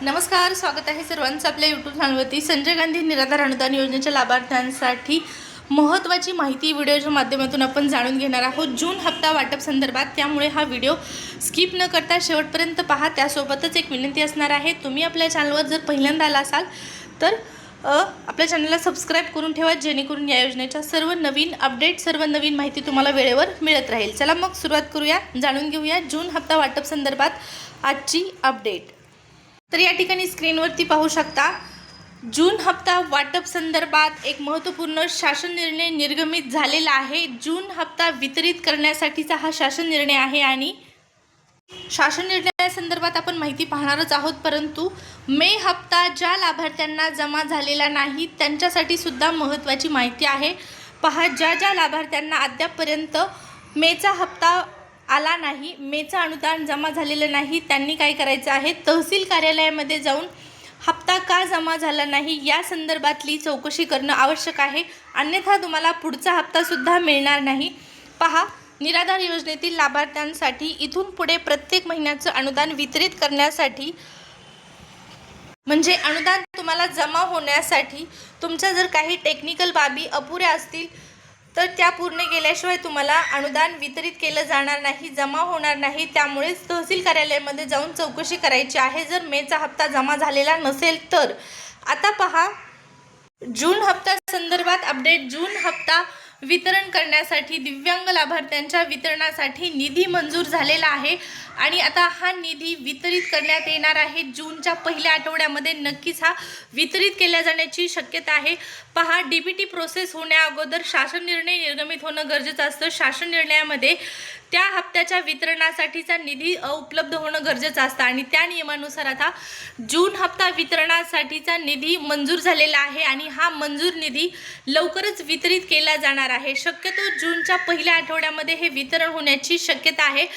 नमस्कार, स्वागत आहे सर्वांचं आपल्या यूट्यूब चॅनलवरती। संजय गांधी निराधार अनुदान योजनेच्या लाभार्थ्यांसाठी महत्त्वाची माहिती व्हिडिओच्या माध्यमातून आपण जाणून घेणार आहोत जून हप्ता वाटप संदर्भात। त्यामुळे हा व्हिडिओ स्किप न करता शेवटपर्यंत पहा। त्यासोबतच एक विनंती असणार आहे, तुम्ही आपल्या चॅनलवर जर पहिल्यांदा आला असाल तर आपल्या चॅनलला सबस्क्राइब करून ठेवा, जेणेकरून या योजनेच्या सर्व नवीन अपडेट, सर्व नवीन माहिती तुम्हाला वेळेवर मिळत राहील। चला मग सुरुवात करूया, जाणून घेऊया जून हप्ता वाटप संदर्भात आजची अपडेट। तर या ठिकाणी स्क्रीनवरती पाहू शकता, जून हप्ता वाटप संदर्भात एक महत्त्वपूर्ण शासन निर्णय निर्गमित झालेला आहे। जून हप्ता वितरित करण्यासाठीचा हा शासन निर्णय आहे आणि शासन निर्णयासंदर्भात आपण माहिती पाहणारच आहोत। परंतु मे हप्ता ज्या लाभार्थ्यांना जमा झालेला नाही त्यांच्यासाठी सुद्धा महत्त्वाची माहिती आहे। पहा, ज्या लाभार्थ्यांना अद्यापपर्यंत मेचा हप्ता आला नाही, मेचा अनुदान जमा झालेलं नाही, त्यांनी काय करायचं आहे, तहसील कार्यालयामध्ये जाऊन हप्ता का जमा झाला नाही या संदर्भातली चौकशी करणं आवश्यक आहे, अन्यथा तुम्हाला पुढचा हप्ता सुद्धा मिळणार नाही। पहा, निराधार योजनेतील लाभार्थ्यांसाठी इथून पुढे प्रत्येक महिन्याचं अनुदान वितरित करण्यासाठी, म्हणजे अनुदान तुम्हाला जमा होण्यासाठी तुमच्या जर काही टेक्निकल बाबी अपुऱ्या असतील तर त्या पूर्ण केल्याशिवाय तुम्हाला अनुदान वितरित केलं जाणार नाही, जमा होणार नाही। त्यामुळेच तहसील कार्यालयामध्ये जाऊन चौकशी करायची आहे जर मेचा हप्ता जमा झालेला नसेल तर। आता पहा, जून हप्ता संदर्भात अपडेट। जून हप्ता वितरण करण्यासाठी दिव्यांग लाभार्थ्यांच्या वितरणासाठी निधी मंजूर झालेला आहे आणि आता हा निधी वितरित करण्यात येणार आहे। जूनच्या पहिल्या आठवड्यामध्ये नक्कीच हा वितरित केल्या जाण्याची शक्यता आहे। पहा, डीबीटी प्रोसेस होण्याअगोदर शासन निर्णय निर्गमित होणं गरजेचं असतं। शासन निर्णयामध्ये त्या हप्त्याच्या वितरणासाठीचा निधी उपलब्ध होणं गरजेचं असतं आणि त्या नियमानुसार आता जून हप्ता वितरणासाठीचा निधी मंजूर झालेला आहे आणि हा मंजूर निधी लवकरच वितरित केला जाणार आहे। शक्यतो जूनच्या पहिल्या आठवड्यामध्ये हे वितरण होण्याची शक्यता आहे।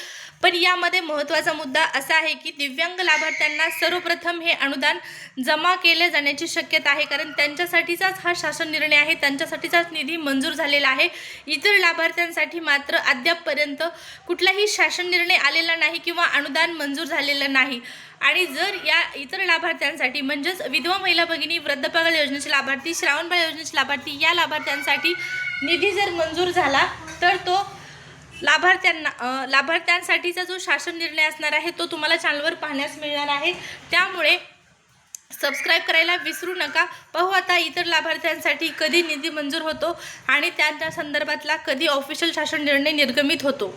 पण यामध्ये महत्त्वाचा मुद्दा असा आहे की दिव्यांग लाभार्थ्यांना सर्वप्रथम हे अनुदान जमा केले जाण्याची शक्यता आहे, कारण त्यांच्यासाठीचाच हा शासन निर्णय आहे, त्यांच्यासाठीचाच निधी मंजूर झालेला आहे। इतर लाभार्थ्यांसाठी मात्र अद्यापपर्यंत कुठलाही शासन निर्णय आलेला नाही किंवा अनुदान मंजूर झालेलं नाही। आणि जर या इतर लाभार्थ्यांसाठी, म्हणजेच विधवा महिला भगिनी, वृद्धपकाळ योजनेचे लाभार्थी, श्रावणबाळ योजनेचे लाभार्थी, या लाभार्थ्यांसाठी निधी जर मंजूर झाला तर तो लाभार्थ्यांसाठीचा जो शासन निर्णय असणार आहे तो तुम्हाला चॅनलवर पाहण्यास मिळणार आहे। त्यामुळे सबस्क्राइब करायला विसरू नका। पाहू आता इतर लाभार्थ्यांसाठी कधी निधी मंजूर होतो आणि त्या संदर्भातला कधी ऑफिशियल शासन निर्णय निर्गमित होतो।